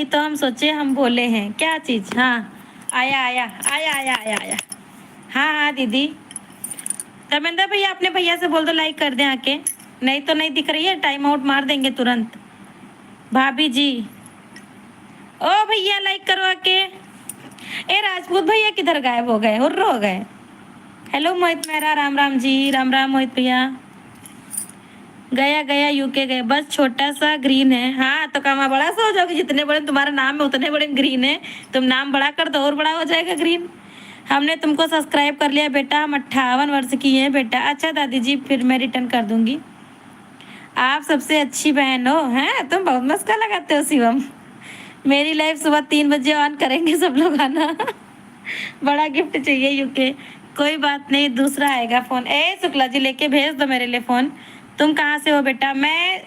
तो हम सोचे हम बोले हैं क्या चीज़। हाँ आया आया आया आया आया आया। हाँ हाँ दीदी। धर्मेंद्र भैया अपने भैया से बोल दो लाइक कर दें आके, नहीं तो नहीं दिख रही है, टाइम आउट मार देंगे तुरंत। भाभी जी ओ भैया लाइक करो आके। ए राजपूत भैया किधर गायब हो गए, हुर्र हो गए। हेलो मोहित मेहरा, राम राम जी, राम राम मोहित भैया। गया गया यूके गए, बस छोटा सा ग्रीन है। हाँ तो काम बड़ा सा हो जाओगे, जितने बड़े तुम्हारा नाम है उतने बड़े ग्रीन है। तुम नाम बड़ा कर दो और बड़ा हो जाएगा ग्रीन। हमने तुमको सब्सक्राइब कर लिया बेटा, हम 58 वर्ष की हैं बेटा। अच्छा दादी जी फिर मैं रिटर्न कर दूंगी। आप सबसे अच्छी बहन हो, हैं तुम बहुत मस्का लगाते हो शिवम। मेरी लाइफ सुबह 3 बजे ऑन करेंगे सब लोग आना। बड़ा गिफ्ट चाहिए यूके, कोई बात नहीं दूसरा आएगा फोन। ए शुक्ला जी लेके भेज दो मेरे लिए फोन। तुम कहाँ से हो बेटा? मैं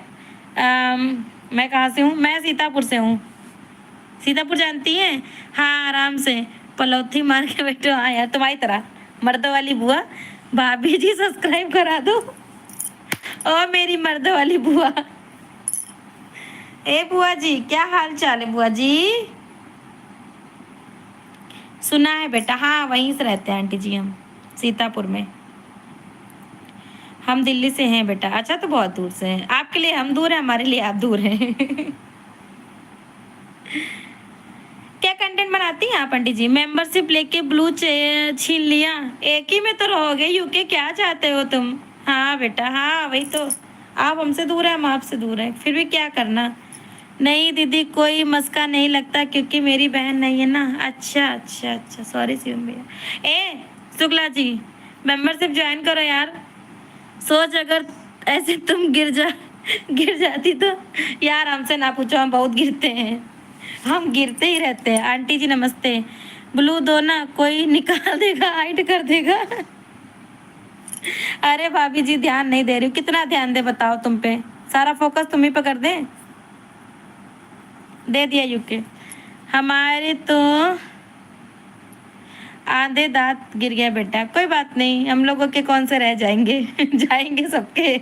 कहाँ से हूँ? मैं सीतापुर से हूँ। सीतापुर जानती हैं? हाँ आराम से पलौथी मार के बैठो। हाँ यार तुम्हारी तरह मर्दों वाली बुआ। भाभी जी सब्सक्राइब करा दो। ओ मेरी मर्दों वाली बुआ। ए बुआ जी क्या हाल चाल है बुआ जी? सुना है बेटा, हाँ वहीं से रहते हैं आंटी जी हम, सीतापुर में। हम दिल्ली से हैं बेटा। अच्छा तो बहुत दूर से हैं, आपके लिए हम दूर हैं, हमारे लिए आप दूर हैं। क्या कंटेंट बनाती हैं आप आंटी जी? मेंबरशिप लेके ब्लू छीन लिया, एक ही में तो रहोगे यूके, क्या चाहते हो तुम? हाँ बेटा हाँ वही तो, आप हमसे दूर है हम आपसे दूर है, फिर भी क्या करना। नहीं दीदी कोई मस्का नहीं लगता क्योंकि मेरी बहन नहीं है ना। अच्छा अच्छा अच्छा सॉरी शिवम भैया। ए शुक्ला जी मेंबरशिप ज्वाइन करो यार। सोच अगर ऐसे तुम गिर जाती तो। यार हमसे ना पूछो, हम बहुत गिरते हैं, हम गिरते ही रहते हैं। आंटी जी नमस्ते। ब्लू दो ना, कोई निकाल देगा हाइड कर देगा। अरे भाभी जी ध्यान नहीं दे रही हूँ, कितना ध्यान दे बताओ तुम पे, सारा फोकस तुम ही पे कर दें। दे दिया यूके। हमारे तो आधे दांत गिर गया बेटा, कोई बात नहीं, हम लोगों के कौन से रह जाएंगे। जाएंगे सबके,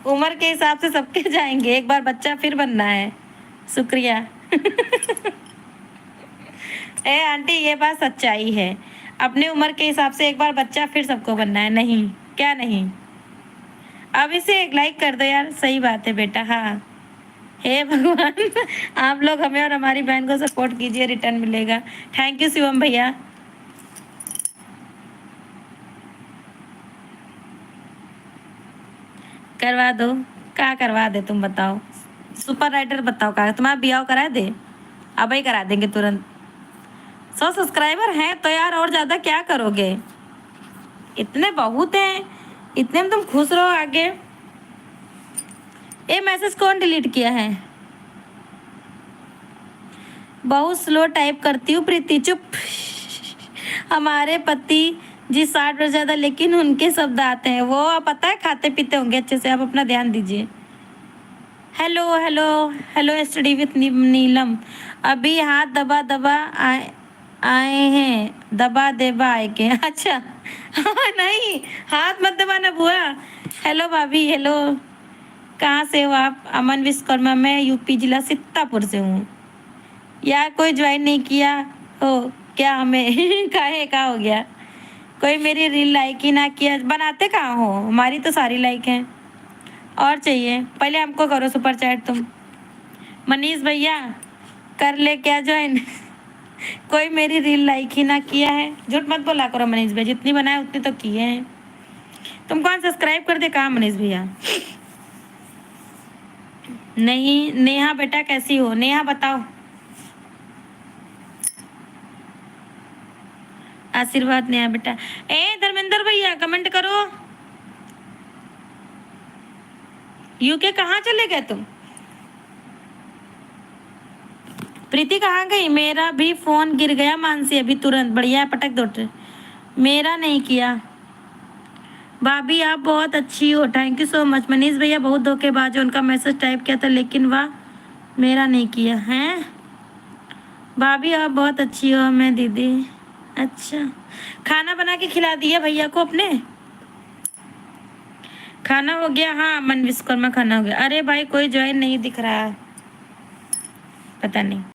उम्र के हिसाब से सबके जाएंगे, एक बार बच्चा फिर बनना है। शुक्रिया। ए आंटी ये बात सच्चाई है, अपनी उम्र के हिसाब से एक बार बच्चा फिर सबको बनना है। नहीं क्या नहीं? अब इसे एक लाइक कर दो यार, सही बात है बेटा। हाँ हे भगवान। आप लोग हमें और हमारी बहन को सपोर्ट कीजिए, रिटर्न मिलेगा। थैंक यू शिवम भैया। करवा दो, क्या करवा दे तुम बताओ? सुपर राइटर बताओ क्या तुम्हारा ब्याह करा दे? अब ही करा देंगे तुरंत। 100 सब्सक्राइबर हैं तो यार और ज़्यादा क्या करोगे, इतने बहुत हैं, इतने में तुम खुश रहो आगे। ये मैसेज कौन डिलीट किया है? बहुत स्लो टाइप करती हूँ प्रीति। चुप। हमारे पति जी 60 वर्ष ज़्यादा, लेकिन उनके शब्द आते हैं, वो पता है खाते पीते होंगे अच्छे से, आप अपना ध्यान दीजिए। Hello hello hello study with Neelam. अभी हाथ दबा दबा आए आए हैं, दबा देबा आए के। अच्छा। हाँ नहीं हाथ मत दबाना बुआ। हेलो भाभी हेलो, कहाँ से हो आप? अमन विश्वकर्मा, मैं यूपी जिला सीतापुर से हूँ। यार कोई ज्वाइन नहीं किया हो क्या हमें? काहे का हो गया? कोई मेरी रील लाइक ही ना किया, बनाते कहाँ हो? हमारी तो सारी लाइक हैं। और चाहिए? पहले हमको करो सुपर चैट तुम। मनीष भैया कर ले क्या ज्वाइन? कोई मेरी रील लाइक ही ना किया है, झूठ मत बोला करो मनीष भैया, जितनी बनाए उतनी तो किए हैं। तुम कौन सब्सक्राइब कर दे कहा मनीष भैया? नहीं नेहा बेटा कैसी हो? नेहा बताओ। आशीर्वाद नेहा बेटा। ए धर्मेंद्र भैया कमेंट करो। यूके कहाँ चले गए तुम? प्रीति कहाँ गई? मेरा भी फोन गिर गया मानसी अभी तुरंत, बढ़िया है पटक दो। मेरा नहीं किया। भाभी आप बहुत अच्छी हो, thank you so much. Manish भैया बहुत धोखेबाज है, उनका मैसेज टाइप किया था लेकिन वह मेरा नहीं किया है। भाभी आप बहुत अच्छी हो। मैं दीदी। अच्छा खाना बना के खिला दिया भैया को अपने? खाना हो गया? हाँ मन विश्वकर्मा खाना हो गया। अरे भाई कोई ज्वाइन नहीं दिख रहा, पता नहीं।